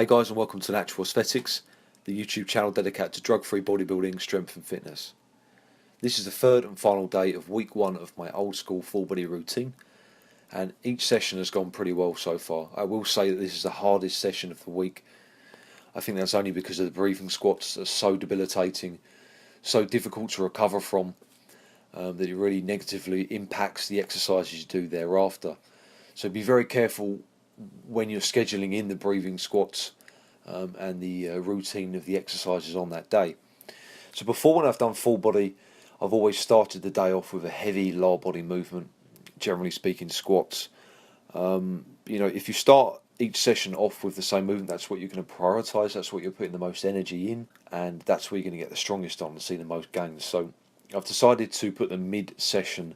Hey guys, and welcome to Natural Aesthetics, the YouTube channel dedicated to drug-free bodybuilding, strength and fitness. This is the third and final day of week 1 of my old school full body routine, and each session has gone pretty well so far. I will say that this is the hardest session of the week. I think that's only because of the breathing squats are so debilitating, so difficult to recover from, that it really negatively impacts the exercises you do thereafter. So be very careful when you're scheduling in the breathing squats and the routine of the exercises on that day. So before, when I've done full body, I've always started the day off with a heavy lower body movement, generally speaking squats. If you start each session off with the same movement, that's what you're going to prioritise, that's what you're putting the most energy in, and that's where you're going to get the strongest on and see the most gains. So I've decided to put the mid-session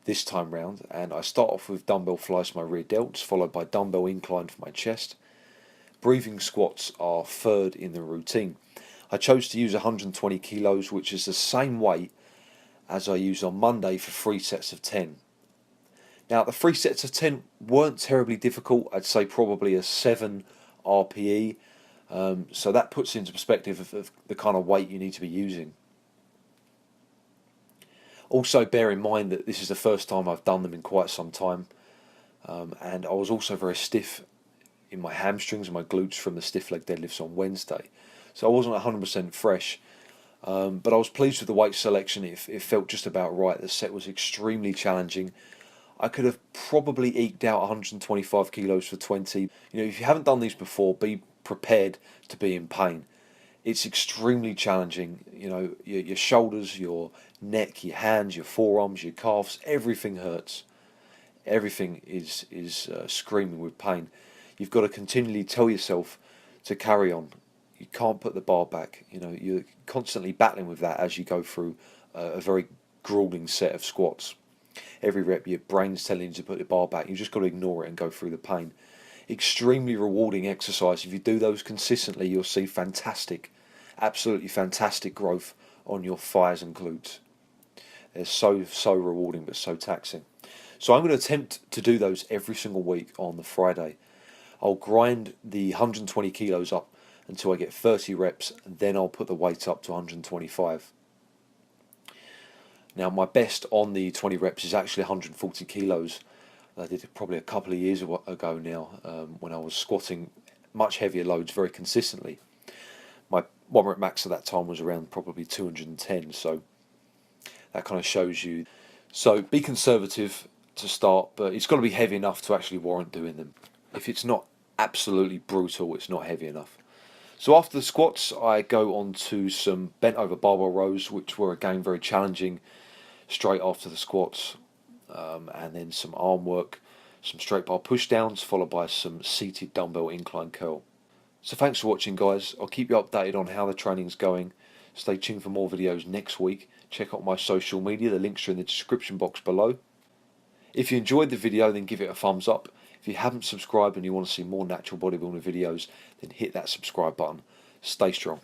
this time round, and I start off with dumbbell flies for my rear delts, followed by dumbbell incline for my chest. Breathing squats are third in the routine. I chose to use 120 kilos, which is the same weight as I used on Monday for 3 sets of 10. Now, the 3 sets of 10 weren't terribly difficult. I'd say probably a 7 RPE, so that puts into perspective of the kind of weight you need to be using. Also, bear in mind that this is the first time I've done them in quite some time, and I was also very stiff in my hamstrings and my glutes from the stiff leg deadlifts on Wednesday, so I wasn't 100% fresh, but I was pleased with the weight selection. It felt just about right. The set was extremely challenging. I could have probably eked out 125 kilos for 20. If you haven't done these before, be prepared to be in pain. It's extremely challenging. Your shoulders, your neck, your hands, your forearms, your calves, everything hurts. Everything is screaming with pain. You've got to continually tell yourself to carry on. You can't put the bar back. You're constantly battling with that as you go through a very grueling set of squats. Every rep, your brain's telling you to put the bar back. You've just got to ignore it and go through the pain. Extremely rewarding exercise. If you do those consistently, you'll see fantastic, absolutely fantastic growth on your thighs and glutes. They're so rewarding, but so taxing. So I'm going to attempt to do those every single week on the Friday. I'll grind the 120 kilos up until I get 30 reps, and then I'll put the weight up to 125. Now, my best on the 20 reps is actually 140 kilos. I did it probably a couple of years ago now, when I was squatting much heavier loads very consistently. My 1 rep max at that time was around probably 210, so that kind of shows you. So be conservative to start, but it's got to be heavy enough to actually warrant doing them. If it's not absolutely brutal, it's not heavy enough. So after the squats, I go on to some bent over barbell rows, which were again very challenging straight after the squats, and then some arm work, some straight bar push downs, followed by some seated dumbbell incline curl. So thanks for watching, guys. I'll keep you updated on how the training's going. Stay tuned for more videos next week. Check out my social media, the links are in the description box below. If you enjoyed the video, then give it a thumbs up. If you haven't subscribed and you want to see more natural bodybuilding videos, then hit that subscribe button. Stay strong.